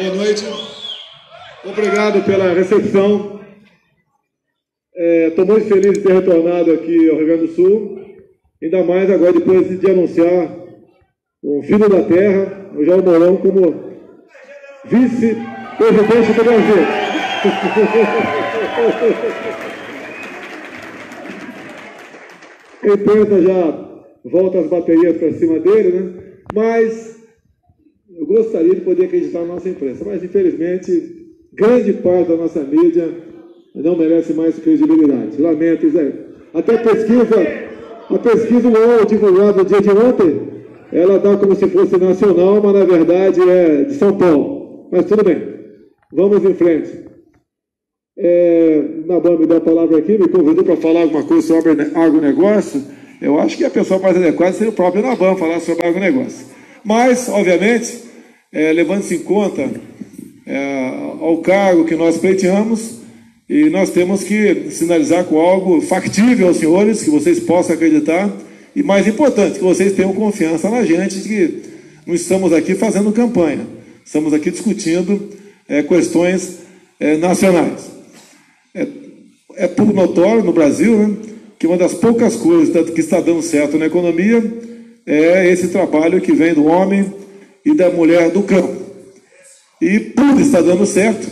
Boa noite. Obrigado pela recepção. Estou muito feliz de ter retornado aqui ao Rio Grande do Sul. Ainda mais agora, depois de anunciar um filho da terra, o João Mourão, como vice-presidente do Brasil. A imprensa já volta as baterias para cima dele, né? Mas eu gostaria de poder acreditar na nossa imprensa, mas infelizmente grande parte da nossa mídia não merece mais credibilidade. Lamento, Zé. Até a pesquisa UOL divulgada no dia de ontem, ela dá como se fosse nacional, mas na verdade é de São Paulo. Mas tudo bem, vamos em frente. Naban me deu a palavra aqui, me convidou para falar alguma coisa sobre agronegócio. Eu acho que a pessoa mais adequada seria o próprio Naban falar sobre agronegócio. Mas, obviamente, levando-se em conta ao cargo que nós pleiteamos, e nós temos que sinalizar com algo factível aos senhores, que vocês possam acreditar, e mais importante, que vocês tenham confiança na gente, de que não estamos aqui fazendo campanha, estamos aqui discutindo questões nacionais. É pouco notório no Brasil, né, que uma das poucas coisas que está dando certo na economia é esse trabalho que vem do homem e da mulher do campo. E por estar dando certo,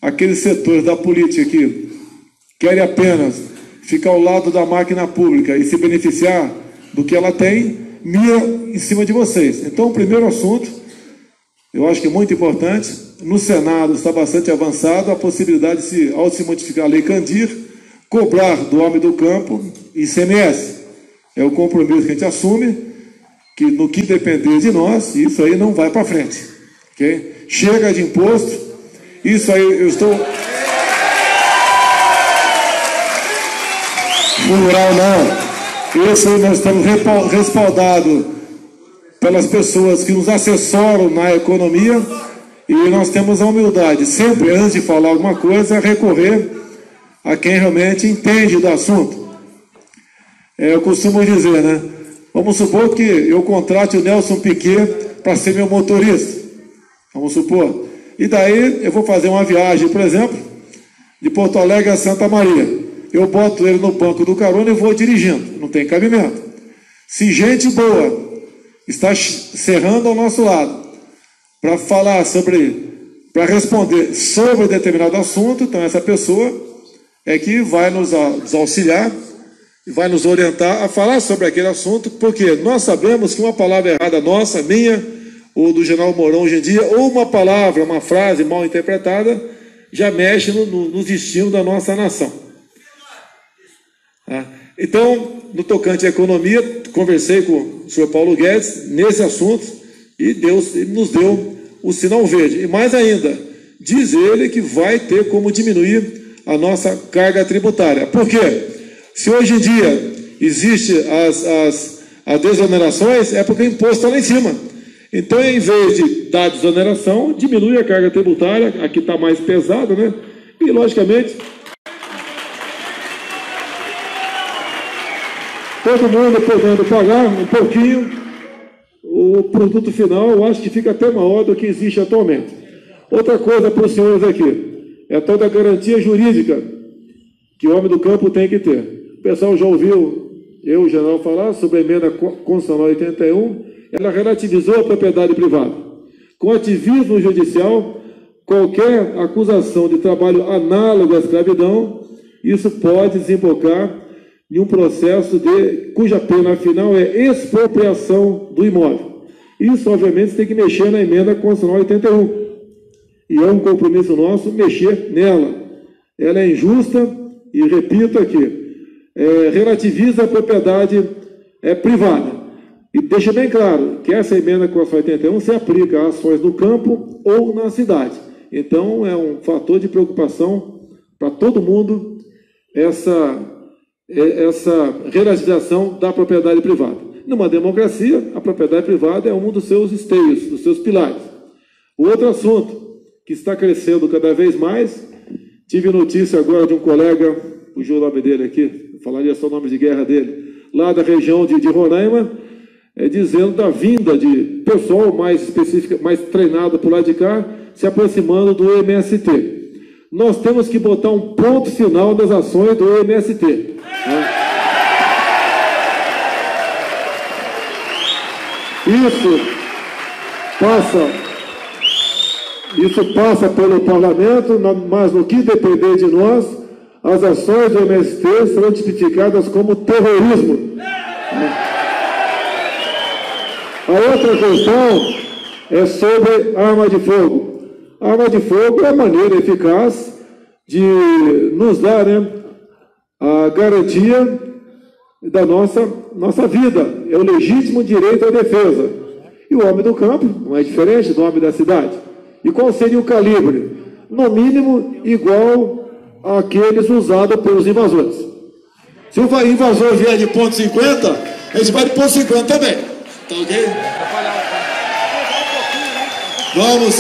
aqueles setores da política que querem apenas ficar ao lado da máquina pública e se beneficiar do que ela tem, mira em cima de vocês. Então, o primeiro assunto, eu acho que é muito importante, no Senado está bastante avançado a possibilidade de, ao se modificar a Lei Candir, cobrar do homem do campo ICMS. É o compromisso que a gente assume, que no que depender de nós, isso aí não vai para frente. Okay? Chega de imposto, isso aí eu estou... Rural não. Isso aí nós estamos respaldados pelas pessoas que nos assessoram na economia e nós temos a humildade, sempre antes de falar alguma coisa, recorrer a quem realmente entende do assunto. Eu costumo dizer, né? Vamos supor que eu contrate o Nelson Piquet para ser meu motorista. Vamos supor. E daí eu vou fazer uma viagem, por exemplo, de Porto Alegre a Santa Maria. Eu boto ele no banco do carona e vou dirigindo. Não tem cabimento. Se gente boa está serrando ao nosso lado para falar para responder sobre determinado assunto, então essa pessoa é que vai nos auxiliar e vai nos orientar a falar sobre aquele assunto, porque nós sabemos que uma palavra errada nossa, minha, ou do general Mourão hoje em dia, ou uma palavra, uma frase mal interpretada, já mexe no destino da nossa nação. Então, no tocante à economia, conversei com o senhor Paulo Guedes nesse assunto e Deus nos deu o sinal verde. E mais ainda, diz ele que vai ter como diminuir a nossa carga tributária. Por quê? Se hoje em dia existe as desonerações, é porque o imposto está lá em cima. Então, em vez de dar desoneração, diminui a carga tributária, aqui está mais pesada, né? E, logicamente, todo mundo podendo pagar um pouquinho, o produto final, eu acho que fica até maior do que existe atualmente. Outra coisa para os senhores aqui, é toda a garantia jurídica que o homem do campo tem que ter. O pessoal já ouviu eu, o general, falar sobre a emenda constitucional 81, ela relativizou a propriedade privada. Com ativismo judicial, qualquer acusação de trabalho análogo à escravidão, isso pode desembocar em um processo cuja pena final é expropriação do imóvel. Isso, obviamente, tem que mexer na emenda constitucional 81. E é um compromisso nosso mexer nela. Ela é injusta e, repito aqui, relativiza a propriedade privada. E deixa bem claro que essa emenda constitucional 81 se aplica a ações no campo ou na cidade. Então, é um fator de preocupação para todo mundo essa relativização da propriedade privada. Numa democracia, a propriedade privada é um dos seus esteios, dos seus pilares. O outro assunto que está crescendo cada vez mais, tive notícia agora de um colega, fugiu o nome dele aqui, falaria só o nome de guerra dele, lá da região de Roraima, dizendo da vinda de pessoal mais específico, mais treinado por lá de cá, se aproximando do MST. Nós temos que botar um ponto final nas ações do MST. Né? Isso passa pelo parlamento, mas no que depender de nós, as ações do MST serão tipificadas como terrorismo. A outra questão é sobre arma de fogo. A arma de fogo é a maneira eficaz de nos dar, né, a garantia da nossa vida. É o legítimo direito à defesa. E o homem do campo não é diferente do homem da cidade. E qual seria o calibre? No mínimo, igual àqueles usados pelos invasores. Se o invasor vier de ponto .50, a gente vai de ponto .50 também. Tá ok? Vamos.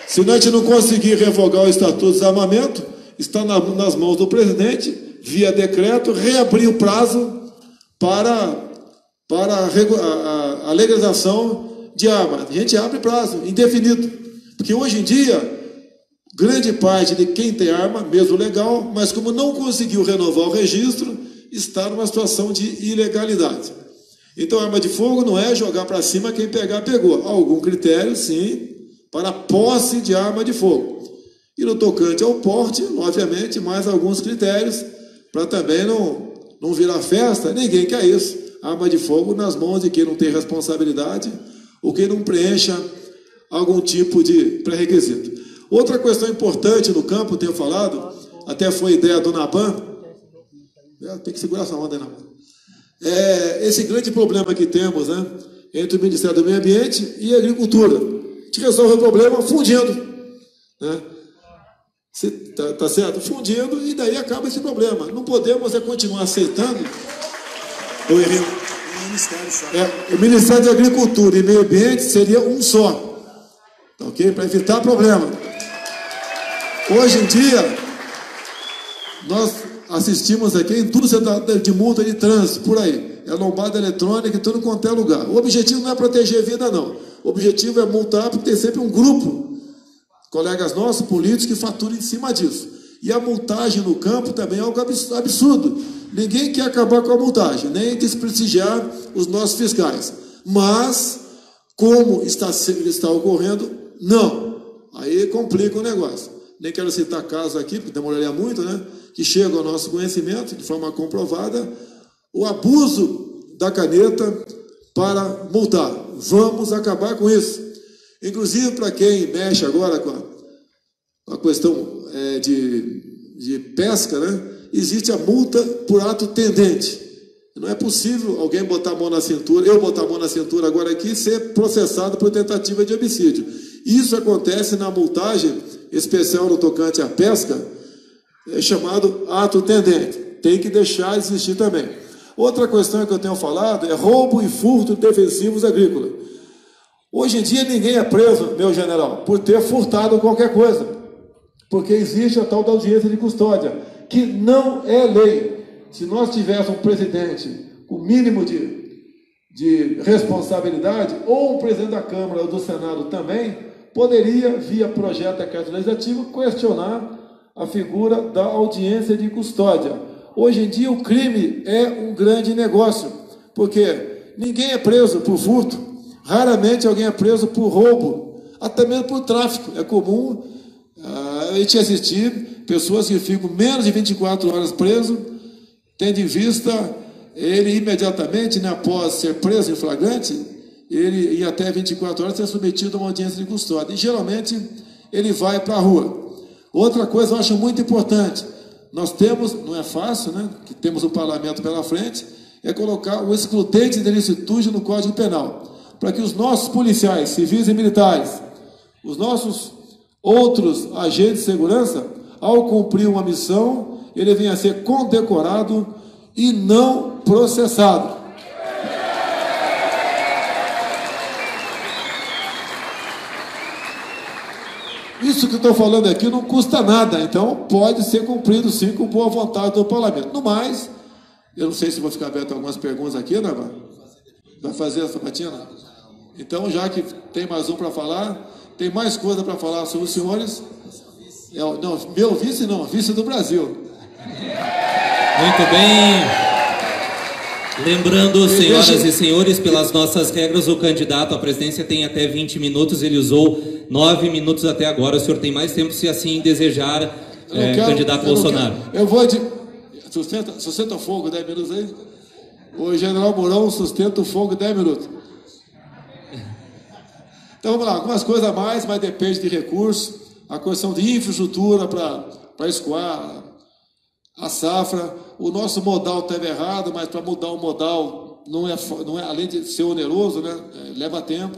Se a gente não conseguir revogar o Estatuto do Desarmamento, está nas mãos do presidente, via decreto, reabrir o prazo para a legalização de arma. A gente abre prazo indefinido, porque hoje em dia, grande parte de quem tem arma, mesmo legal, mas como não conseguiu renovar o registro, está numa situação de ilegalidade. Então, arma de fogo não é jogar para cima, quem pegar, pegou. Há algum critério, sim, para a posse de arma de fogo. E no tocante ao porte, obviamente, mais alguns critérios, para também não virar festa. Ninguém quer isso. Arma de fogo nas mãos de quem não tem responsabilidade ou quem não preencha algum tipo de pré-requisito. Outra questão importante no campo, tenho falado, até foi ideia do Naban, tem que segurar essa onda aí, Naban. Esse grande problema que temos, né, entre o Ministério do Meio Ambiente e a Agricultura. A gente resolve o problema fundindo. Né? Tá certo? Fundindo, e daí acaba esse problema. Não podemos continuar aceitando. Eu errei. O Ministério da Agricultura e Meio Ambiente seria um só. Tá ok? Para evitar problema. Hoje em dia, nós assistimos aqui a indústria de multa de trânsito, por aí. É lombada eletrônica em tudo quanto é lugar. O objetivo não é proteger a vida, não. O objetivo é multar, porque tem sempre um grupo, colegas nossos, políticos, que faturam em cima disso. E a multagem no campo também é algo absurdo. Ninguém quer acabar com a multagem, nem desprestigiar os nossos fiscais. Mas, como está ocorrendo, não. Aí complica o negócio. Nem quero citar casos aqui, porque demoraria muito, né? Que chegam ao nosso conhecimento, de forma comprovada, o abuso da caneta para multar. Vamos acabar com isso. Inclusive, para quem mexe agora com a questão de pesca, né? Existe a multa por ato tendente. Não é possível alguém botar a mão na cintura, eu botar a mão na cintura agora aqui e ser processado por tentativa de homicídio. Isso acontece na multagem especial no tocante à pesca, chamado ato tendente. Tem que deixar existir também. Outra questão que eu tenho falado é roubo e furto defensivos agrícolas. Hoje em dia ninguém é preso, meu general, por ter furtado qualquer coisa, porque existe a tal da audiência de custódia, que não é lei. Se nós tivéssemos um presidente com o mínimo de responsabilidade, ou um presidente da Câmara ou do Senado também, poderia, via projeto de decreto legislativo, questionar a figura da audiência de custódia. Hoje em dia o crime é um grande negócio, porque ninguém é preso por furto, raramente alguém é preso por roubo, até mesmo por tráfico. É comum a gente assistir pessoas que ficam menos de 24 horas preso, tendo em vista ele imediatamente, né, após ser preso em flagrante, ele ia até 24 horas ser submetido a uma audiência de custódia. E geralmente ele vai para a rua. Outra coisa eu acho muito importante, nós temos, não é fácil, né, que temos o parlamento pela frente, é colocar o excludente de ilicitude no Código Penal, para que os nossos policiais, civis e militares, os nossos outros agentes de segurança, ao cumprir uma missão, ele venha a ser condecorado e não processado. Isso que eu estou falando aqui não custa nada, então pode ser cumprido sim com boa vontade do parlamento. No mais, eu não sei se vou ficar aberto a algumas perguntas aqui, né, vai fazer essa batina? Então, já que tem mais um para falar, tem mais coisa para falar sobre os senhores. Não, meu vice não, vice do Brasil. Muito bem. Lembrando, senhoras e senhores, pelas nossas regras, o candidato à presidência tem até 20 minutos, ele usou 9 minutos até agora. O senhor tem mais tempo, se assim desejar, candidato Bolsonaro. Eu vou de... Sustenta o fogo 10 minutos aí? O general Mourão sustenta o fogo 10 minutos. Então vamos lá, algumas coisas a mais, mas depende de recursos. A questão de infraestrutura para escoar a safra. O nosso modal estava errado, mas para mudar o modal não é, além de ser oneroso, né, leva tempo.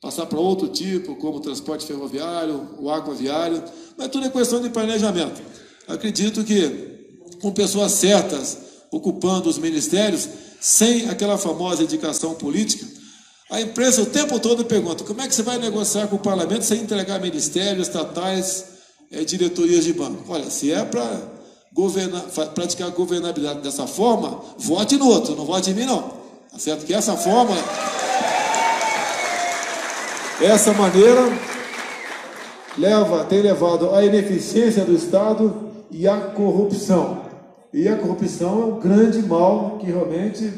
Passar para outro tipo, como o transporte ferroviário, o aquaviário, mas tudo é questão de planejamento. Acredito que com pessoas certas ocupando os ministérios, sem aquela famosa indicação política, a imprensa o tempo todo pergunta: como é que você vai negociar com o parlamento sem entregar ministérios, estatais, diretorias de banco? Olha, se é para praticar a governabilidade dessa forma, vote no outro, não vote em mim não. Tá certo? Que essa forma, essa maneira tem levado à ineficiência do Estado e à corrupção. E a corrupção é um grande mal que realmente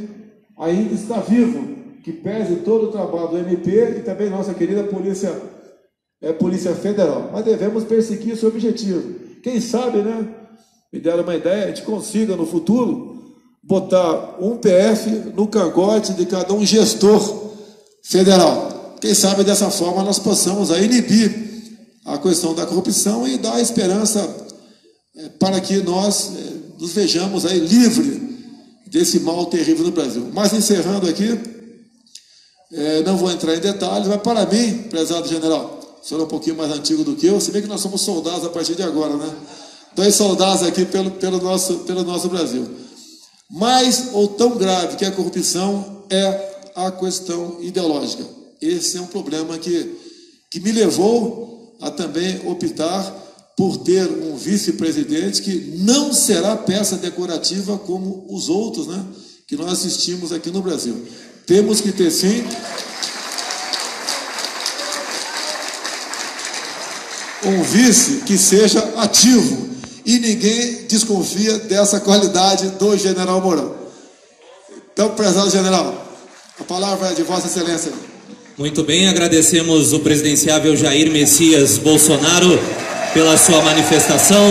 ainda está vivo, que pese todo o trabalho do MP e também nossa querida Polícia Federal. Mas devemos perseguir esse objetivo. Quem sabe, né? Me deram uma ideia, a gente consiga no futuro botar um PF no cangote de cada um gestor federal. Quem sabe dessa forma nós possamos aí inibir a questão da corrupção e dar esperança para que nós nos vejamos aí livre desse mal terrível no Brasil. Mas encerrando aqui, não vou entrar em detalhes, mas para mim, prezado general, o senhor é um pouquinho mais antigo do que eu, se bem que nós somos soldados a partir de agora, né? 2 soldados aqui pelo nosso Brasil. Mais ou tão grave que a corrupção é a questão ideológica. Esse é um problema que me levou a também optar por ter um vice-presidente que não será peça decorativa como os outros, né, que nós assistimos aqui no Brasil. Temos que ter, sim, um vice que seja ativo, e ninguém desconfia dessa qualidade do general Mourão. Então, prezado general, a palavra é de Vossa Excelência. Muito bem, agradecemos o presidenciável Jair Messias Bolsonaro pela sua manifestação.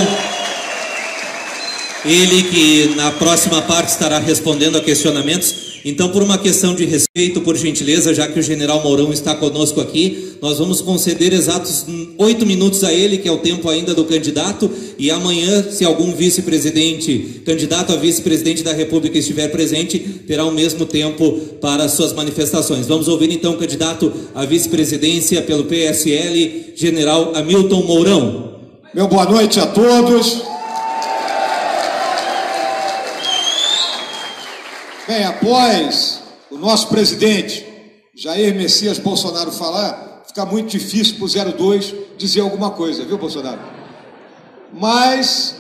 Ele que na próxima parte estará respondendo a questionamentos. Então, por uma questão de respeito, por gentileza, já que o general Mourão está conosco aqui, nós vamos conceder exatos 8 minutos a ele, que é o tempo ainda do candidato, e amanhã, se algum vice-presidente, candidato a vice-presidente da República estiver presente, terá o mesmo tempo para suas manifestações. Vamos ouvir então o candidato à vice-presidência pelo PSL, general Hamilton Mourão. Meu boa noite a todos. Bem, após o nosso presidente Jair Messias Bolsonaro falar, fica muito difícil para o 02 dizer alguma coisa, viu, Bolsonaro? Mas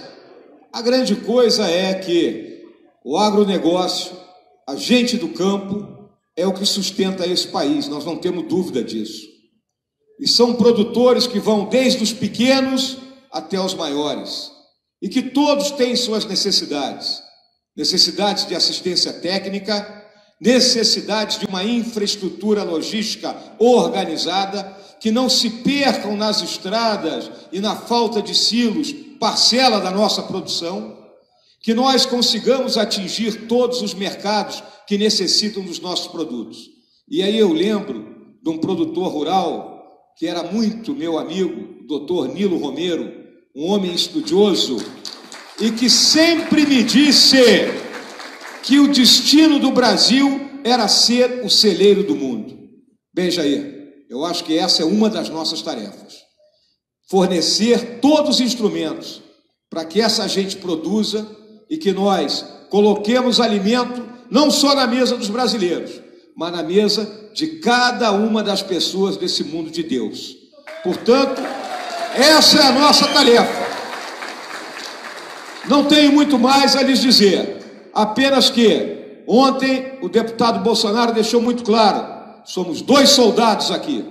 a grande coisa é que o agronegócio, a gente do campo, é o que sustenta esse país, nós não temos dúvida disso. E são produtores que vão desde os pequenos até os maiores, e que todos têm suas necessidades. Necessidades de assistência técnica, necessidades de uma infraestrutura logística organizada, que não se percam nas estradas e na falta de silos, parcela da nossa produção, que nós consigamos atingir todos os mercados que necessitam dos nossos produtos. E aí eu lembro de um produtor rural, que era muito meu amigo, o doutor Nilo Romero, um homem estudioso, e que sempre me disse que o destino do Brasil era ser o celeiro do mundo. Bem, Jair, eu acho que essa é uma das nossas tarefas. Fornecer todos os instrumentos para que essa gente produza e que nós coloquemos alimento não só na mesa dos brasileiros, mas na mesa de cada uma das pessoas desse mundo de Deus. Portanto, essa é a nossa tarefa. Não tenho muito mais a lhes dizer, apenas que ontem o deputado Bolsonaro deixou muito claro somos 2 soldados aqui,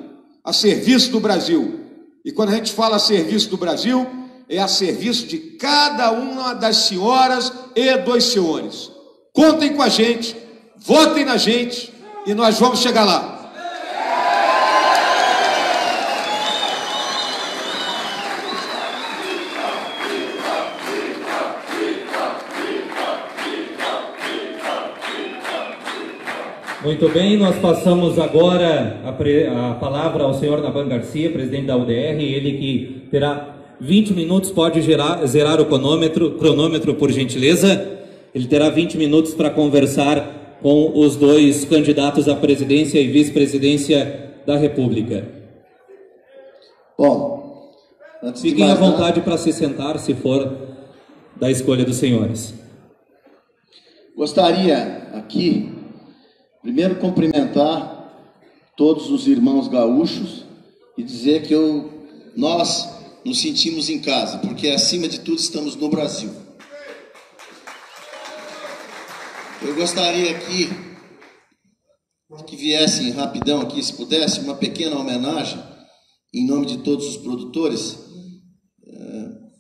a serviço do Brasil. E quando a gente fala a serviço do Brasil, é a serviço de cada uma das senhoras e dos senhores. Contem com a gente, votem na gente e nós vamos chegar lá. Muito bem, nós passamos agora a palavra ao senhor Naban Garcia, presidente da UDR, ele que terá 20 minutos, pode zerar o cronômetro, por gentileza. Ele terá 20 minutos para conversar com os 2 candidatos à presidência e vice-presidência da República. Bom, fiquem à vontade para se sentar, se for da escolha dos senhores. Gostaria aqui, primeiro, cumprimentar todos os irmãos gaúchos e dizer que nós nos sentimos em casa, porque acima de tudo estamos no Brasil. Eu gostaria aqui que viessem rapidão aqui, se pudesse, uma pequena homenagem em nome de todos os produtores.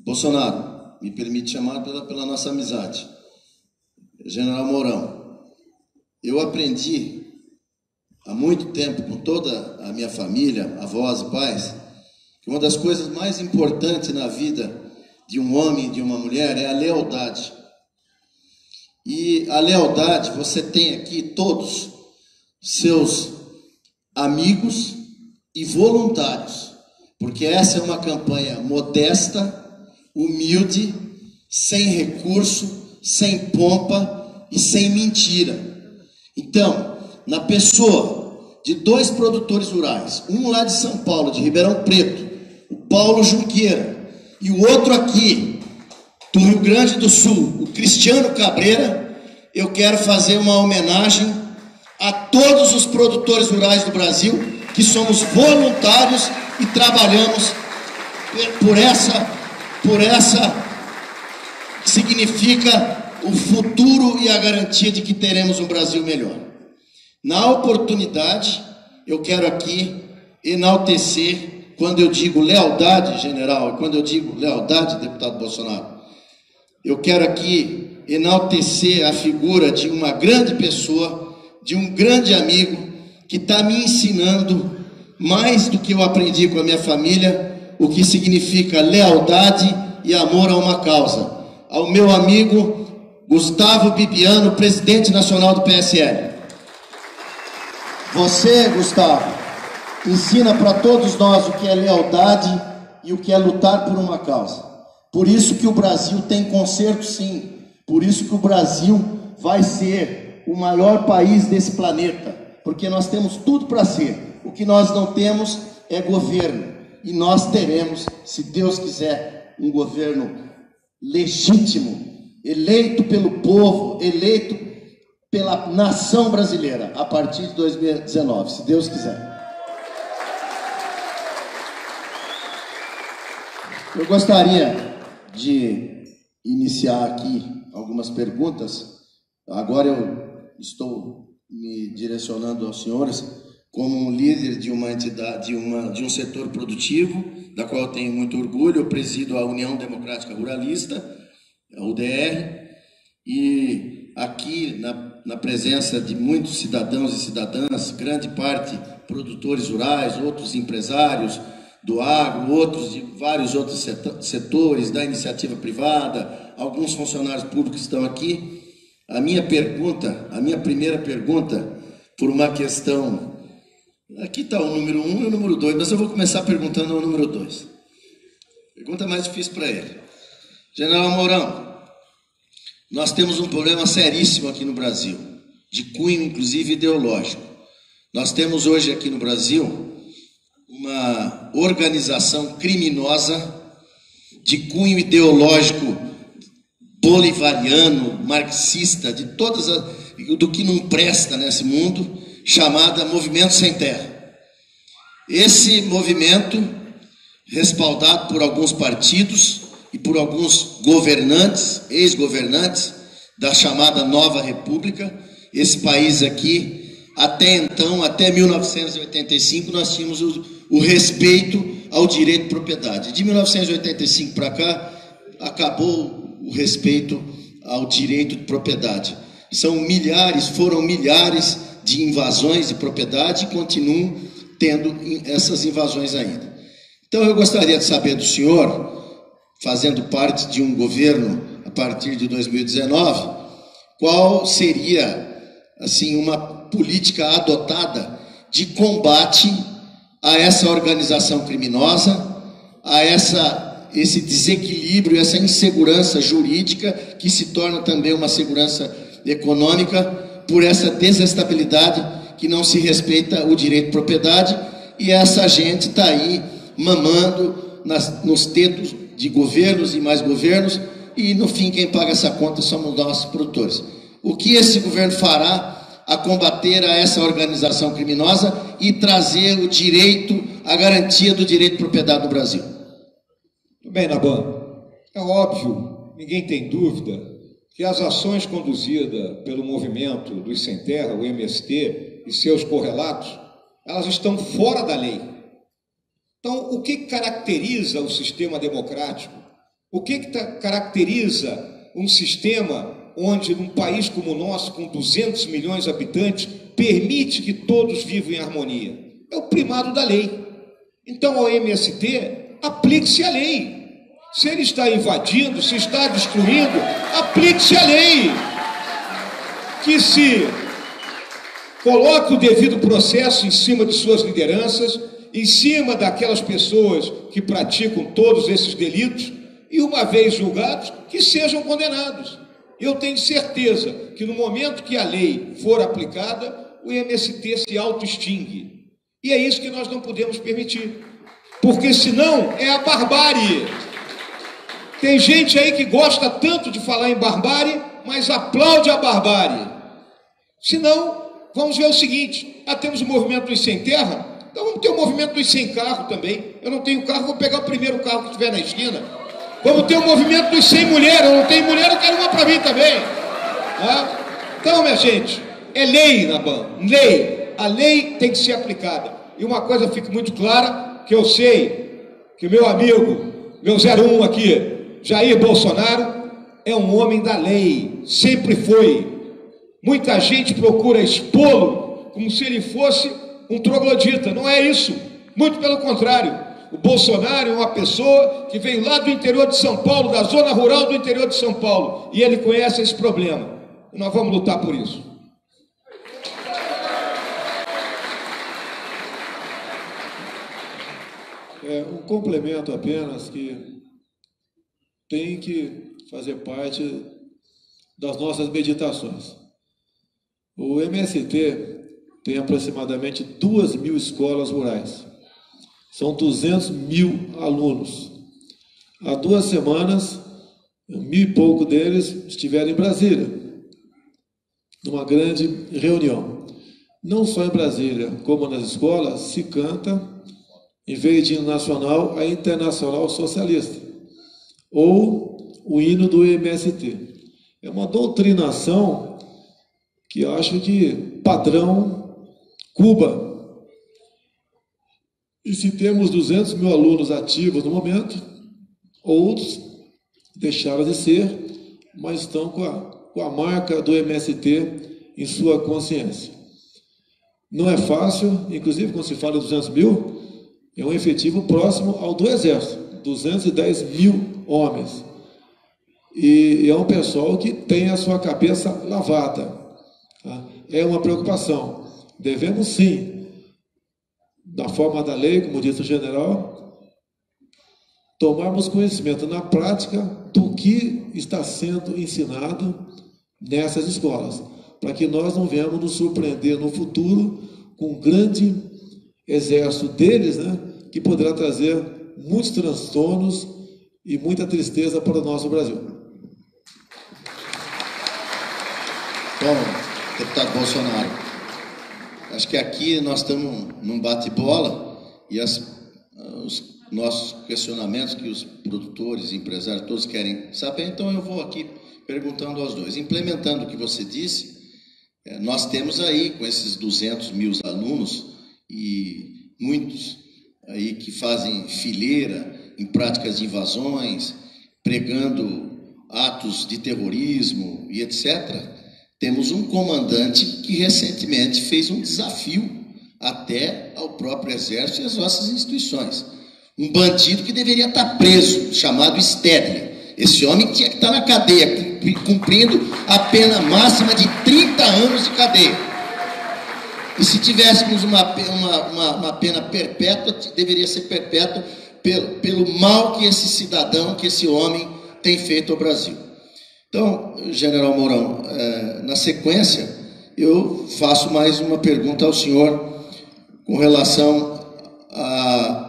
Bolsonaro, me permite chamar pela nossa amizade. General Mourão, eu aprendi há muito tempo com toda a minha família, avós e pais, que uma das coisas mais importantes na vida de um homem e de uma mulher é a lealdade. E a lealdade, você tem aqui todos seus amigos e voluntários, porque essa é uma campanha modesta, humilde, sem recurso, sem pompa e sem mentira. Então, na pessoa de 2 produtores rurais, um lá de São Paulo, de Ribeirão Preto, o Paulo Junqueira, e o outro aqui, do Rio Grande do Sul, o Cristiano Cabreira, eu quero fazer uma homenagem a todos os produtores rurais do Brasil, que somos voluntários e trabalhamos por essa que significa o futuro e a garantia de que teremos um Brasil melhor. Na oportunidade, eu quero aqui enaltecer, quando eu digo lealdade, general, e quando eu digo lealdade, deputado Bolsonaro, eu quero aqui enaltecer a figura de uma grande pessoa, de um grande amigo, que está me ensinando, mais do que eu aprendi com a minha família, o que significa lealdade e amor a uma causa. Ao meu amigo Gustavo Bibiano, presidente nacional do PSL. Você, Gustavo, ensina para todos nós o que é lealdade e o que é lutar por uma causa. Por isso que o Brasil tem conserto, sim. Por isso que o Brasil vai ser o maior país desse planeta. Porque nós temos tudo para ser. O que nós não temos é governo. E nós teremos, se Deus quiser, um governo legítimo, eleito pelo povo, eleito pela nação brasileira, a partir de 2019, se Deus quiser. Eu gostaria de iniciar aqui algumas perguntas. Agora eu estou me direcionando aos senhores como um líder de uma entidade, de um setor produtivo, da qual eu tenho muito orgulho. Eu presido a União Democrática Ruralista, a UDR, e aqui na presença de muitos cidadãos e cidadãs, grande parte produtores rurais, outros empresários do agro, outros de vários outros setores, da iniciativa privada, alguns funcionários públicos estão aqui. A minha primeira pergunta, por uma questão, aqui está o número 1 e o número 2, mas eu vou começar perguntando ao número 2. Pergunta mais difícil para ele. General Mourão, nós temos um problema seríssimo aqui no Brasil, de cunho inclusive ideológico. Nós temos hoje aqui no Brasil uma organização criminosa de cunho ideológico bolivariano, marxista, de do que não presta nesse mundo, chamada Movimento Sem Terra. Esse movimento, respaldado por alguns partidos e por alguns governantes, ex-governantes da chamada Nova República, esse país aqui Até então, até 1985, nós tínhamos o respeito ao direito de propriedade. De 1985 para cá, acabou o respeito ao direito de propriedade. Foram milhares de invasões de propriedade e continuam tendo essas invasões ainda. Então, eu gostaria de saber do senhor, fazendo parte de um governo a partir de 2019, qual seria, assim, uma política adotada de combate a essa organização criminosa, a esse desequilíbrio, essa insegurança jurídica, que se torna também uma segurança econômica, por essa desestabilidade que não se respeita o direito de propriedade, e essa gente está aí mamando nos tetos de governos e mais governos, e no fim quem paga essa conta somos nós, produtores. O que esse governo fará a combater a essa organização criminosa e trazer o direito, a garantia do direito de propriedade no Brasil? Muito bem, Naban. É óbvio, ninguém tem dúvida, que as ações conduzidas pelo movimento dos Sem Terra, o MST, e seus correlatos, elas estão fora da lei. Então, o que caracteriza o sistema democrático? O que caracteriza um sistema onde, num país como o nosso, com 200 milhões de habitantes, permite que todos vivam em harmonia? É o primado da lei. Então, ao MST, aplique-se a lei. Se ele está invadindo, se está destruindo, aplique-se a lei. Que se coloque o devido processo em cima de suas lideranças, em cima daquelas pessoas que praticam todos esses delitos, e uma vez julgados, que sejam condenados. Eu tenho certeza que no momento que a lei for aplicada, o MST se auto-extingue. E é isso que nós não podemos permitir, porque senão é a barbárie. Tem gente aí que gosta tanto de falar em barbárie, mas aplaude a barbárie. Senão, vamos ver o seguinte: temos o movimento dos sem terra, então vamos ter o movimento dos sem carro também. Eu não tenho carro, vou pegar o primeiro carro que estiver na esquina. Vamos ter o movimento dos sem mulher, eu não tenho mulher, eu quero uma para mim também. Então, minha gente, é lei, Naban, lei. A lei tem que ser aplicada. E uma coisa fica muito clara, que eu sei que o meu amigo, meu 01 aqui, Jair Bolsonaro, é um homem da lei, sempre foi. Muita gente procura expô-lo como se ele fosse um troglodita. Não é isso, muito pelo contrário. O Bolsonaro é uma pessoa que veio lá do interior de São Paulo, da zona rural do interior de São Paulo, e ele conhece esse problema. E nós vamos lutar por isso. Um complemento apenas que tem que fazer parte das nossas meditações. O MST tem aproximadamente 2.000 escolas rurais. São 200 mil alunos. Há 2 semanas, 1.000 e pouco deles estiveram em Brasília, numa grande reunião. Não só em Brasília, como nas escolas, se canta, em vez de hino nacional, a Internacional Socialista, ou o hino do MST. É uma doutrinação que eu acho que padrão Cuba. E se temos 200 mil alunos ativos no momento, outros deixaram de ser, mas estão com a marca do MST em sua consciência. Não é fácil, inclusive quando se fala de 200 mil, é um efetivo próximo ao do Exército, 210 mil homens. E é um pessoal que tem a sua cabeça lavada. Tá? É uma preocupação. Devemos sim, da forma da lei, como disse o general, tomarmos conhecimento na prática do que está sendo ensinado nessas escolas, para que nós não venhamos nos surpreender no futuro com um grande exército deles, né, que poderá trazer muitos transtornos e muita tristeza para o nosso Brasil. Bom, deputado Bolsonaro, acho que aqui nós estamos num bate-bola e os nossos questionamentos que os produtores, empresários, todos querem saber, então eu vou aqui perguntando aos dois. Implementando o que você disse, Nós temos aí, com esses 200 mil alunos, e muitos aí que fazem fileira em práticas de invasões, pregando atos de terrorismo e etc., temos um comandante que recentemente fez um desafio até ao próprio Exército e às nossas instituições. Um bandido que deveria estar preso, chamado Stedley. Esse homem tinha que estar na cadeia, cumprindo a pena máxima de 30 anos de cadeia. E se tivéssemos uma pena perpétua, deveria ser perpétua pelo mal que esse cidadão, que esse homem tem feito ao Brasil. Então, General Mourão, na sequência, eu faço mais uma pergunta ao senhor com relação a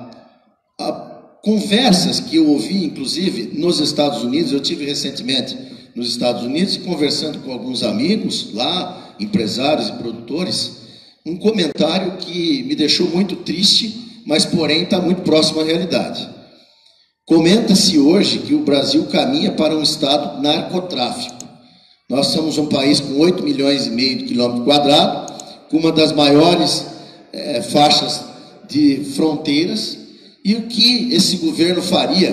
conversas que eu ouvi, inclusive, nos Estados Unidos. Eu tive recentemente nos Estados Unidos, conversando com alguns amigos lá, empresários e produtores, um comentário que me deixou muito triste, mas, porém, está muito próximo à realidade. Comenta-se hoje que o Brasil caminha para um estado narcotráfico. Nós somos um país com 8,5 milhões de quilômetros quadrados, com uma das maiores faixas de fronteiras. E o que esse governo faria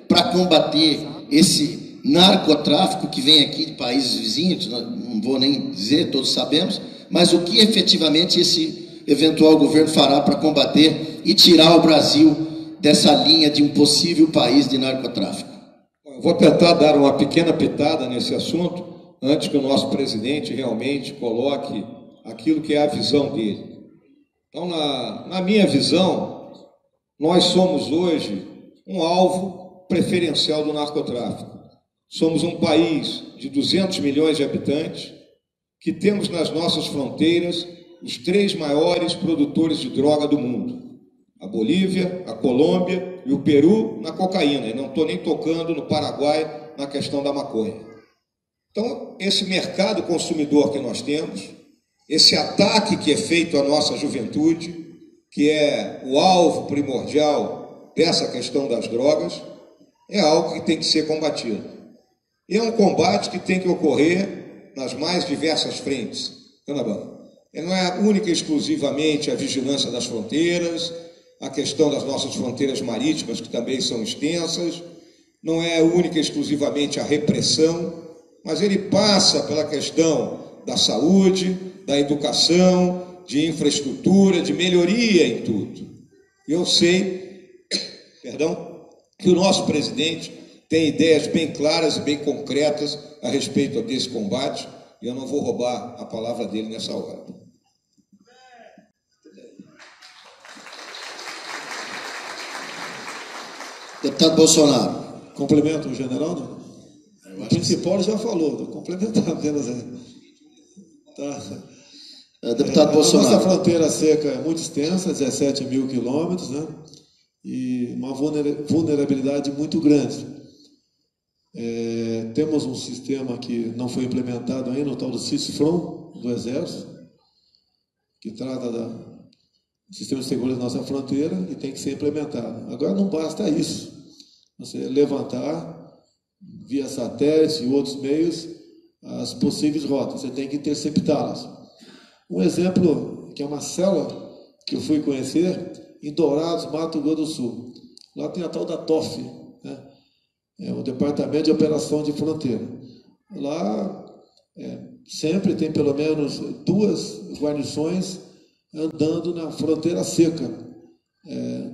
para combater esse narcotráfico que vem aqui de países vizinhos? Não vou nem dizer, todos sabemos, mas o que efetivamente esse eventual governo fará para combater e tirar o Brasil dessa linha de um possível país de narcotráfico? Eu vou tentar dar uma pequena pitada nesse assunto, antes que o nosso presidente realmente coloque aquilo que é a visão dele. Então, na minha visão, nós somos hoje um alvo preferencial do narcotráfico. Somos um país de 200 milhões de habitantes, que temos nas nossas fronteiras os 3 maiores produtores de droga do mundo. A Bolívia, a Colômbia e o Peru na cocaína. E não estou nem tocando no Paraguai na questão da maconha. Então, esse mercado consumidor que nós temos, esse ataque que é feito à nossa juventude, que é o alvo primordial dessa questão das drogas, é algo que tem que ser combatido. E é um combate que tem que ocorrer nas mais diversas frentes. Não é única e exclusivamente a vigilância das fronteiras, a questão das nossas fronteiras marítimas, que também são extensas, não é única e exclusivamente a repressão, mas ele passa pela questão da saúde, da educação, de infraestrutura, de melhoria em tudo. Eu sei, que o nosso presidente tem ideias bem claras e bem concretas a respeito desse combate, e eu não vou roubar a palavra dele nessa hora. Deputado Bolsonaro. Complemento o general, não? O principal já falou, vou complementar apenas aí. Tá. Deputado Bolsonaro. A nossa fronteira seca é muito extensa, 17 mil quilômetros, né? E uma vulnerabilidade muito grande. Temos um sistema que não foi implementado ainda, o tal do CISFRON, do Exército, que trata do sistema de segurança da nossa fronteira e tem que ser implementado. Agora não basta isso. Você levantar via satélite e outros meios as possíveis rotas, você tem que interceptá-las. Um exemplo, que é uma célula que eu fui conhecer, em Dourados, Mato Grosso do Sul. Lá tem a tal da TOF, né? É o Departamento de Operação de Fronteira. Lá sempre tem pelo menos 2 guarnições andando na fronteira seca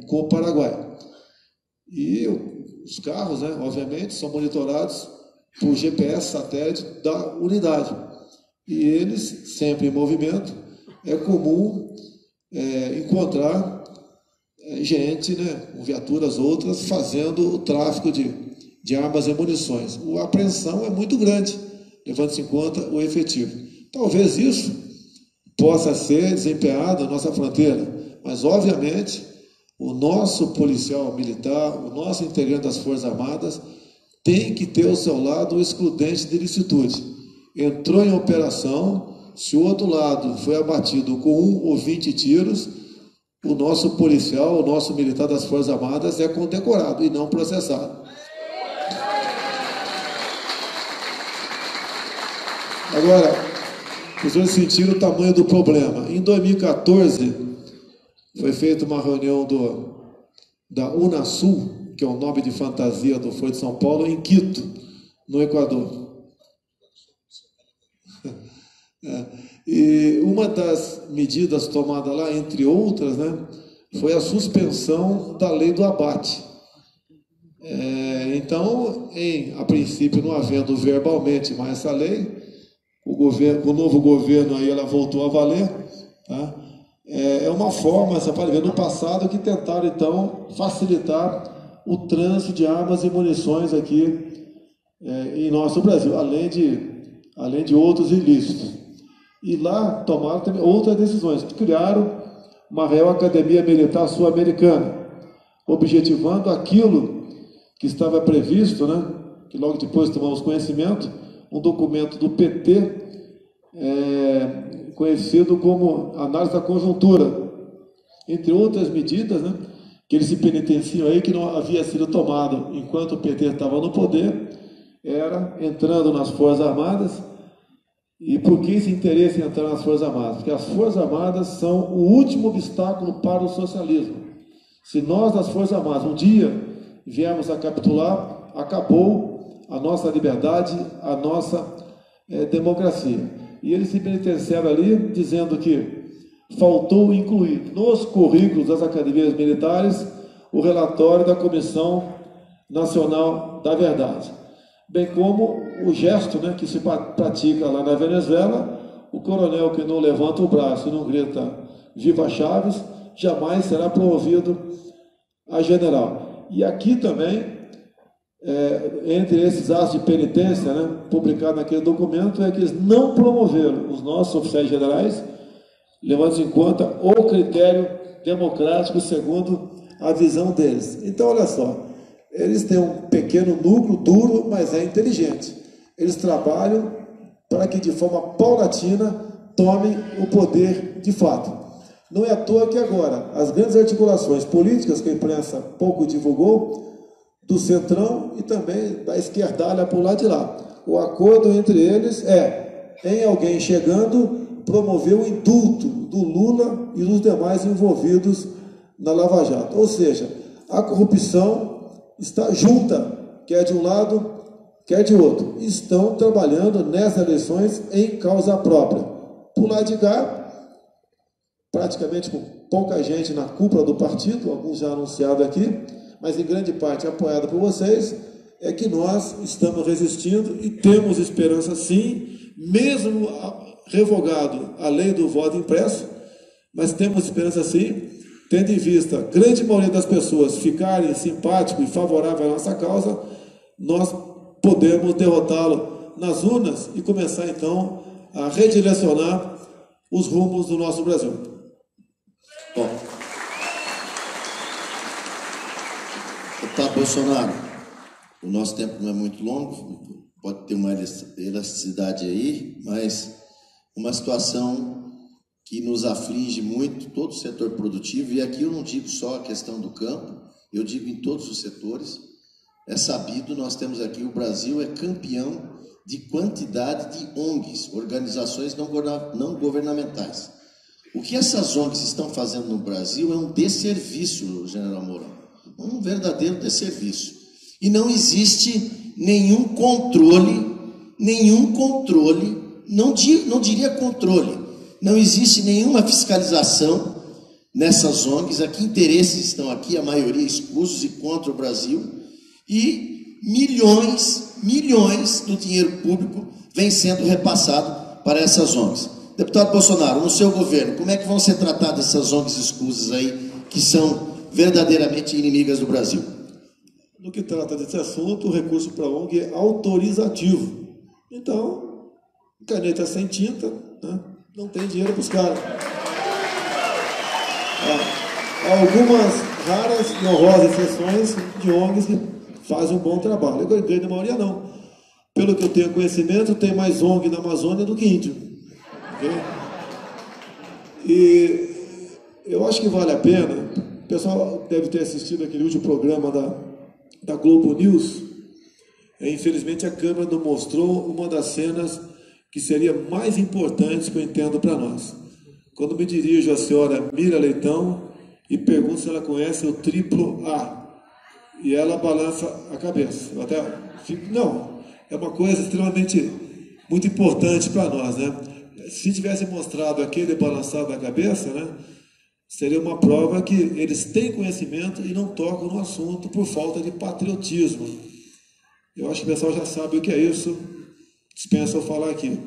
com o Paraguai. E os carros, né, obviamente, são monitorados por GPS satélite da unidade. E eles, sempre em movimento, é comum encontrar gente, né, com viaturas outras, fazendo o tráfico de armas e munições. A apreensão é muito grande, levando-se em conta o efetivo. Talvez isso possa ser desempenhado na nossa fronteira, mas, obviamente, o nosso policial militar, o nosso integrante das Forças Armadas, tem que ter ao seu lado o excludente de ilicitude. Entrou em operação, se o outro lado foi abatido com 1 ou 20 tiros, o nosso policial, o nosso militar das Forças Armadas é condecorado e não processado. Agora, os senhores sentiram o tamanho do problema. Em 2014, foi feita uma reunião da Unasul, que é o nome de fantasia do Foro de São Paulo, em Quito, no Equador. E uma das medidas tomadas lá, entre outras, né, foi a suspensão da lei do abate. Então, a princípio, não havendo verbalmente mais essa lei, o novo governo aí ela voltou a valer, tá? É uma forma, você pode ver, no passado, que tentaram, então, facilitar o trânsito de armas e munições aqui em nosso Brasil, além de outros ilícitos. E lá tomaram também outras decisões. Criaram uma Real Academia Militar Sul-Americana, objetivando aquilo que estava previsto, né, que logo depois tomamos conhecimento, um documento do PT, conhecido como Análise da Conjuntura, entre outras medidas, né, que eles se penitenciam aí, que não havia sido tomado enquanto o PT estava no poder, era entrando nas Forças Armadas. E por que esse interesse em entrar nas Forças Armadas? Porque as Forças Armadas são o último obstáculo para o socialismo. Se nós, das Forças Armadas, um dia viemos a capitular, acabou a nossa liberdade, a nossa democracia. E eles se penitenciaram ali, dizendo que faltou incluir nos currículos das academias militares o relatório da Comissão Nacional da Verdade, bem como o gesto, né, que se pratica lá na Venezuela, o coronel que não levanta o braço e não grita "Viva Chaves", jamais será promovido a general. E aqui também, entre esses atos de penitência, né, publicados naquele documento, é que eles não promoveram os nossos oficiais generais, levando em conta o critério democrático segundo a visão deles. Então, olha só, eles têm um pequeno núcleo duro, mas é inteligente. Eles trabalham para que, de forma paulatina, tomem o poder de fato. Não é à toa que agora as grandes articulações políticas que a imprensa pouco divulgou, do centrão e também da esquerdalha por lá de lá. O acordo entre eles em alguém chegando, promover o indulto do Lula e dos demais envolvidos na Lava Jato. Ou seja, a corrupção está junta, quer de um lado, quer de outro. Estão trabalhando nessas eleições em causa própria. Por lá de cá, praticamente com pouca gente na cúpula do partido, alguns já anunciados aqui, mas em grande parte apoiado por vocês, é que nós estamos resistindo e temos esperança sim, mesmo revogado a lei do voto impresso, mas temos esperança sim, tendo em vista a grande maioria das pessoas ficarem simpáticos e favoráveis à nossa causa, nós podemos derrotá-lo nas urnas e começar então a redirecionar os rumos do nosso Brasil. Bom, deputado Bolsonaro, o nosso tempo não é muito longo, pode ter uma elasticidade aí, mas uma situação que nos aflige muito, todo o setor produtivo, e aqui eu não digo só a questão do campo, eu digo em todos os setores. É sabido, nós temos aqui, o Brasil é campeão de quantidade de ONGs, organizações não governamentais. O que essas ONGs estão fazendo no Brasil é um desserviço, General Mourão, um verdadeiro desserviço. E não existe nenhum controle, não diria controle, não existe nenhuma fiscalização nessas ONGs. Aqui interesses estão aqui, a maioria escusos e contra o Brasil, e milhões do dinheiro público vem sendo repassado para essas ONGs. Deputado Bolsonaro, no seu governo, como é que vão ser tratadas essas ONGs escusas aí, que são verdadeiramente inimigas do Brasil? No que trata desse assunto, o recurso para a ONG é autorizativo. Então, caneta sem tinta, né? Não tem dinheiro para os caras. Há algumas raras e honrosas exceções de ONGs que fazem um bom trabalho. A grande maioria não. Pelo que eu tenho conhecimento, tem mais ONG na Amazônia do que índio. Okay? E eu acho que vale a pena. O pessoal deve ter assistido aquele último programa da Globo News. Infelizmente a câmera não mostrou uma das cenas que seria mais importante que eu entendo para nós. Quando me dirijo à senhora Mira Leitão e pergunto se ela conhece o triplo A, e ela balança a cabeça. Eu até fico, não, é uma coisa extremamente, muito importante para nós, né? Se tivesse mostrado aquele balançado da cabeça, né, seria uma prova que eles têm conhecimento e não tocam no assunto por falta de patriotismo. Eu acho que o pessoal já sabe o que é isso, dispensa eu falar aqui.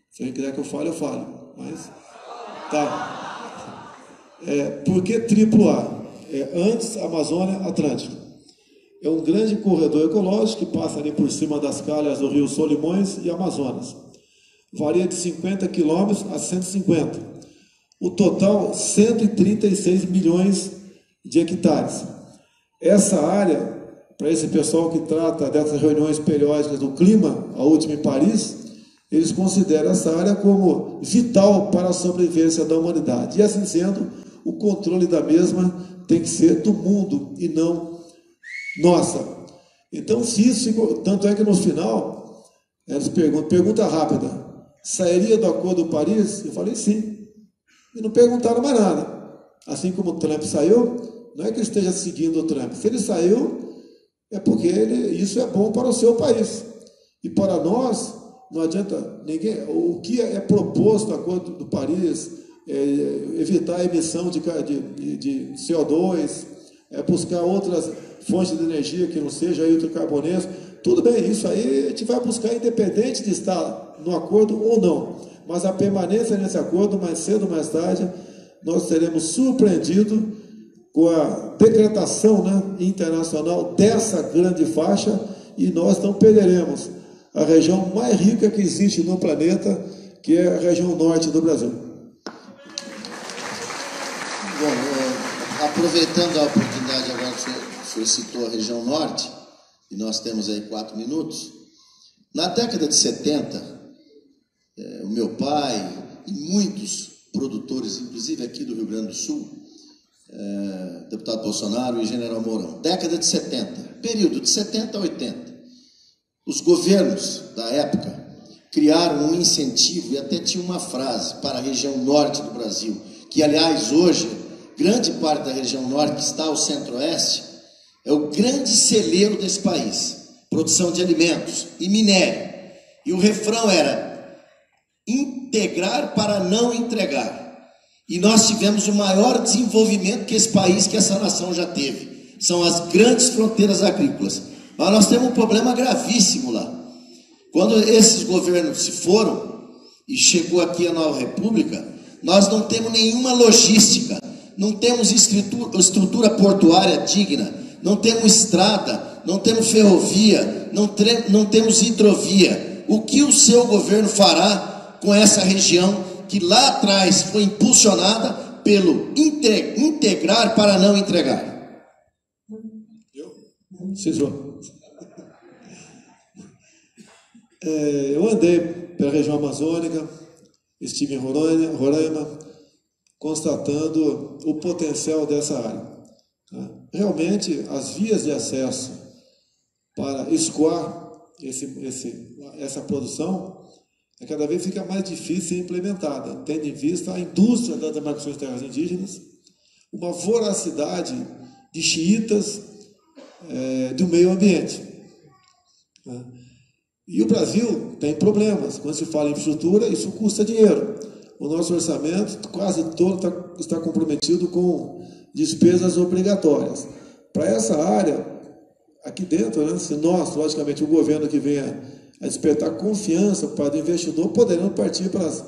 Se ele quiser que eu falo, mas tá. Por que triplo A? Antes Amazônia Atlântica. É um grande corredor ecológico que passa ali por cima das calhas do rio Solimões e Amazonas. Varia de 50 quilômetros a 150. O total, 136 milhões de hectares. Essa área, para esse pessoal que trata dessas reuniões periódicas do clima, a última em Paris, eles consideram essa área como vital para a sobrevivência da humanidade. E assim sendo, o controle da mesma tem que ser do mundo e não nossa. Então, se isso, tanto é que no final, eles pergunta rápida, sairia do Acordo de Paris? Eu falei sim. E não perguntaram mais nada. Assim como o Trump saiu, não é que ele esteja seguindo o Trump. Se ele saiu, é porque isso é bom para o seu país. E para nós, não adianta ninguém. O que é proposto no Acordo de Paris, evitar a emissão de CO2, buscar outras fontes de energia que não seja hidrocarbonetos, tudo bem, isso aí a gente vai buscar independente de estar no acordo ou não, mas a permanência nesse acordo, mais cedo ou mais tarde, nós seremos surpreendidos com a decretação, né, internacional dessa grande faixa e nós não perderemos a região mais rica que existe no planeta, que é a região norte do Brasil. Bom, aproveitando a oportunidade agora que o senhor citou a região norte, e nós temos aí 4 minutos, na década de 70, o meu pai e muitos produtores, inclusive aqui do Rio Grande do Sul, deputado Bolsonaro e general Mourão, década de 70, período de 70 a 80, os governos da época criaram um incentivo e até tinha uma frase para a região norte do Brasil, que aliás hoje, grande parte da região norte que está ao centro-oeste, é o grande celeiro desse país, produção de alimentos e minério. E o refrão era integrar para não entregar. E nós tivemos o maior desenvolvimento que esse país, que essa nação já teve. São as grandes fronteiras agrícolas. Mas nós temos um problema gravíssimo lá. Quando esses governos se foram e chegou aqui a nova república, nós não temos nenhuma logística, não temos estrutura portuária digna, não temos estrada, não temos ferrovia, não temos hidrovia. O que o seu governo fará com essa região que lá atrás foi impulsionada pelo integrar para não entregar? Eu andei pela região amazônica, estive em Roraima, constatando o potencial dessa área. Realmente, as vias de acesso para escoar essa produção cada vez fica mais difícil de ser implementada, tendo em vista a indústria das demarcações de terras indígenas, uma voracidade de xiitas do meio ambiente. E o Brasil tem problemas. Quando se fala em infraestrutura, isso custa dinheiro. O nosso orçamento quase todo está comprometido com despesas obrigatórias. Para essa área, aqui dentro, né, se nós, logicamente, o governo que venha a despertar confiança para o investidor, poderemos partir para as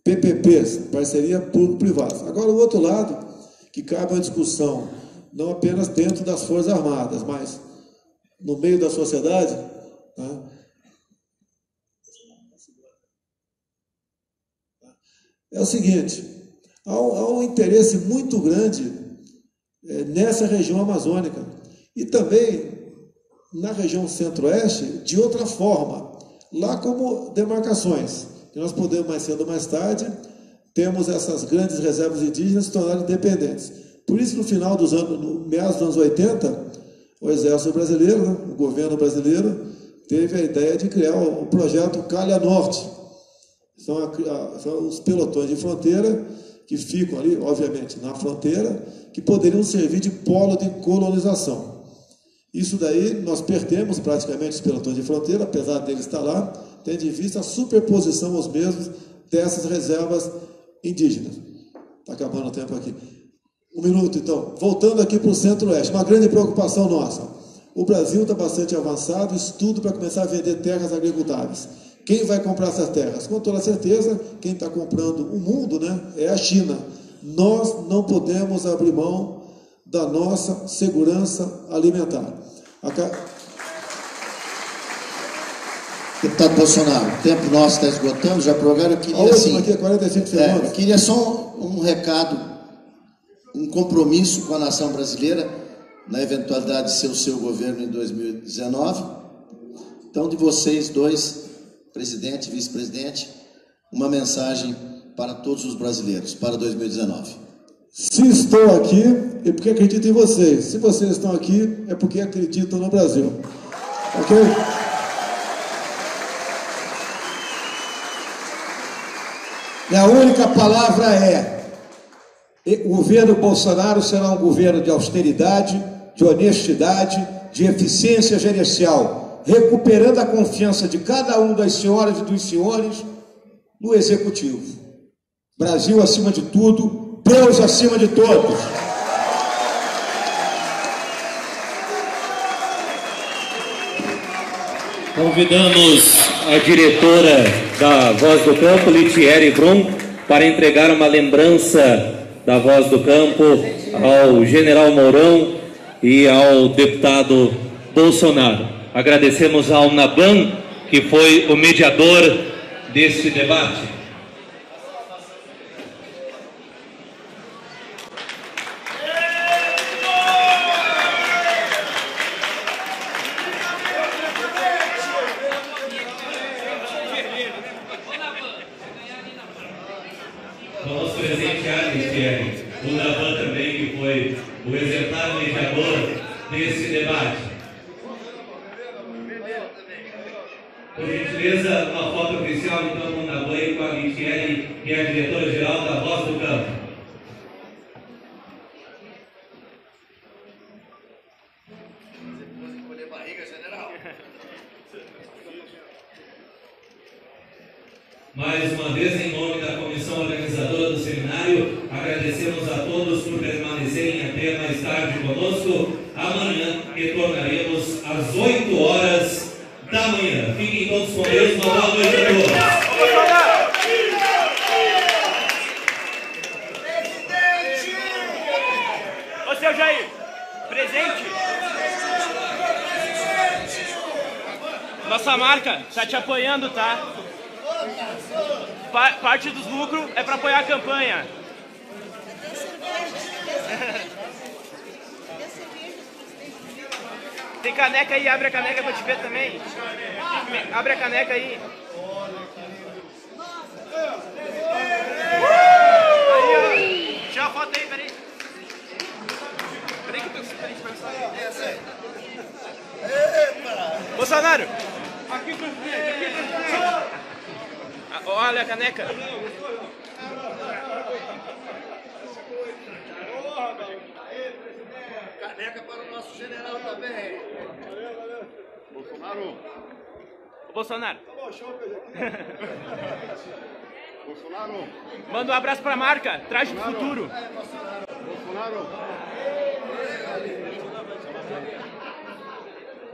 PPPs, parceria público-privada. Agora, o outro lado, que cabe uma discussão, não apenas dentro das Forças Armadas, mas no meio da sociedade, né, é o seguinte, há um interesse muito grande nessa região amazônica e também na região centro-oeste de outra forma, lá como demarcações, que nós podemos mais cedo ou mais tarde, temos essas grandes reservas indígenas se tornarem independentes. Por isso, no final dos anos, no meados dos anos 80, o Exército Brasileiro, né, o governo brasileiro, teve a ideia de criar o projeto Calha Norte, são os pelotões de fronteira, que ficam ali, obviamente, na fronteira, que poderiam servir de polo de colonização. Isso daí, nós perdemos praticamente os pelotões de fronteira, apesar deles estar lá, tendo em vista a superposição aos mesmos dessas reservas indígenas. Está acabando o tempo aqui. Um minuto, então. Voltando aqui para o Centro-Oeste, uma grande preocupação nossa. O Brasil está bastante avançado, estudo para começar a vender terras agricultáveis. Quem vai comprar essas terras? Com toda certeza, quem está comprando o mundo, né, é a China. Nós não podemos abrir mão da nossa segurança alimentar. Deputado Bolsonaro, o tempo nosso está esgotando, já prorrogaram. Eu queria, assim, aqui é 45 segundos. Eu queria só um recado, um compromisso com a nação brasileira, na eventualidade de ser o seu governo em 2019. Então, de vocês dois, presidente e vice-presidente, uma mensagem para todos os brasileiros, para 2019. Se estou aqui, é porque acredito em vocês. Se vocês estão aqui, é porque acreditam no Brasil. Ok? E a única palavra é: o governo Bolsonaro será um governo de austeridade, de honestidade, de eficiência gerencial, recuperando a confiança de cada um das senhoras e dos senhores no Executivo. Brasil acima de tudo, Deus acima de todos. Convidamos a diretora da Voz do Campo, Litieri Brum, para entregar uma lembrança da Voz do Campo ao general Mourão e ao deputado Bolsonaro. Agradecemos ao Naban, que foi o mediador deste debate. Vamos presentear, Litieri, o Naban também, que foi o exemplar mediador desse debate. Por gentileza, uma foto oficial então com o Naban e com a Litieri, que é a diretora-geral da Voz do Campo. Mais uma vez, em nome da comissão organizadora do seminário, agradecemos a todos por permanecerem até mais tarde conosco. Amanhã retornaremos às 8 horas da manhã. Fiquem todos com Deus. Uma boa noite a todos. Ô, seu Jair, presente. Nossa marca tá te apoiando, tá? Parte dos lucros é para apoiar a campanha. Tem caneca aí, abre a caneca pra te ver também. Abre a caneca aí. Aí, ó. Tira a foto aí, peraí. Peraí que eu vai sair. Bolsonaro! Aqui pra frente, aqui pra frente. Olha a caneca. Caneca para o nosso general também. Bolsonaro. Bolsonaro. Bolsonaro. Manda um abraço pra marca. Traje do futuro. Bolsonaro.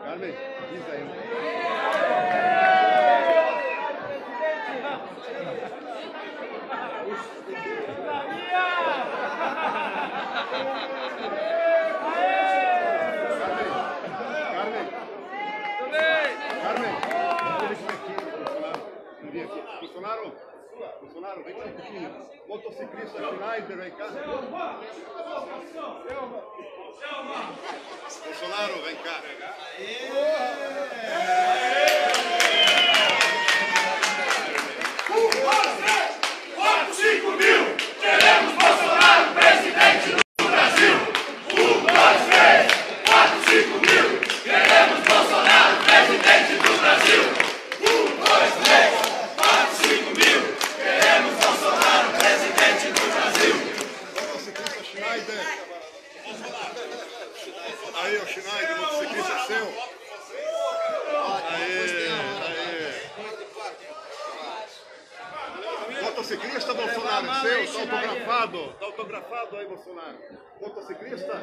Carmen, diz aí. Bolsonaro, vem cá um pouquinho. Motociclista Schneider, vem cá. Bolsonaro, vem cá. 5 mil! Queremos Bolsonaro, presidente do Brasil! 1, 2, 3, 4, 5 mil! Queremos Bolsonaro, presidente do Brasil! 1, 2, 3, 4, 5 mil! Aí, o Schneider, o motociclista é seu. Motociclista, Bolsonaro, é seu? Tá autografado. Tá autografado aí, Bolsonaro. Motociclista?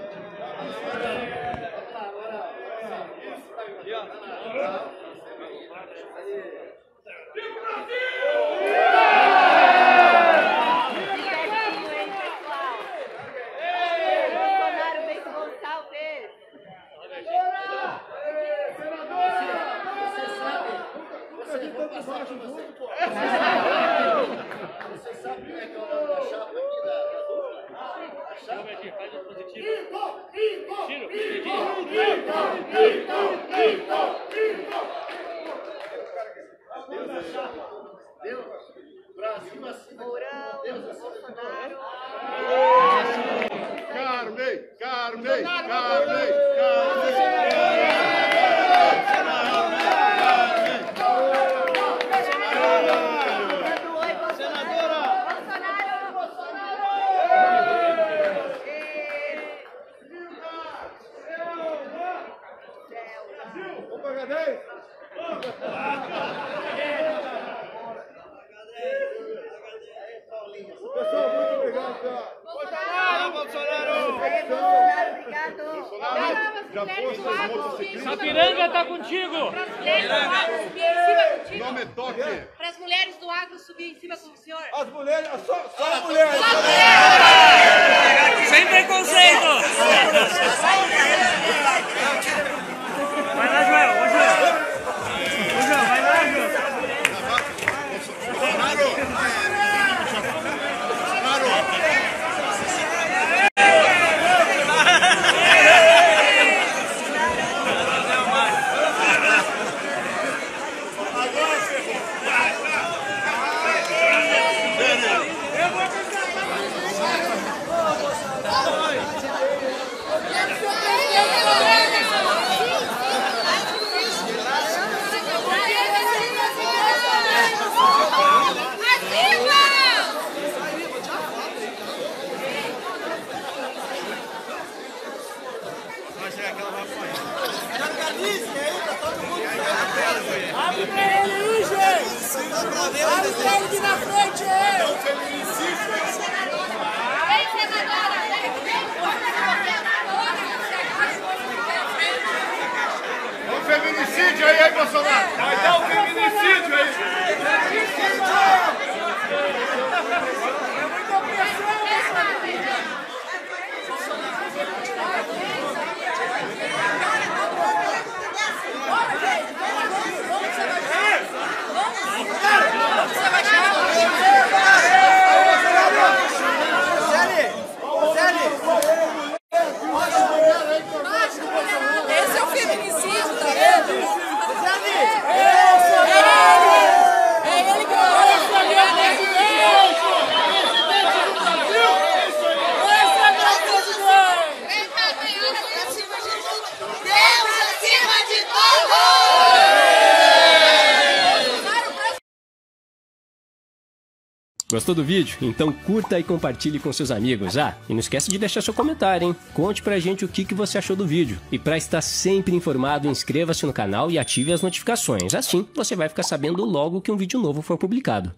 Você sabe como é que é o nome da chapa aqui da chapa aqui, faz o positivo. Deus da chapa. Deus. Brasil acima. Mourão, Bolsonaro. Carmen. Pessoal, muito obrigado. Bolsonaro! Obrigado. Já fosse os motociclistas. Sapiranga tá contigo! O nome é Toque. Para as mulheres do agro subir em cima com o senhor. As mulheres, só mulheres. Sem preconceito! Vai lá, Joel! Ô, Joel, vai lá, Joel! Abre pra ele aí, gente! Abre pra ele aqui na frente! É um feminicídio! Vem, senadora! É um feminicídio aí, Bolsonaro! Vai dar um feminicídio aí! É muita pressão! Esse é o feminicídio, tá vendo? É ele que Gostou do vídeo? Então curta e compartilhe com seus amigos. Ah, e não esquece de deixar seu comentário, hein? Conte pra gente o que você achou do vídeo. E pra estar sempre informado, inscreva-se no canal e ative as notificações. Assim, você vai ficar sabendo logo que um vídeo novo for publicado.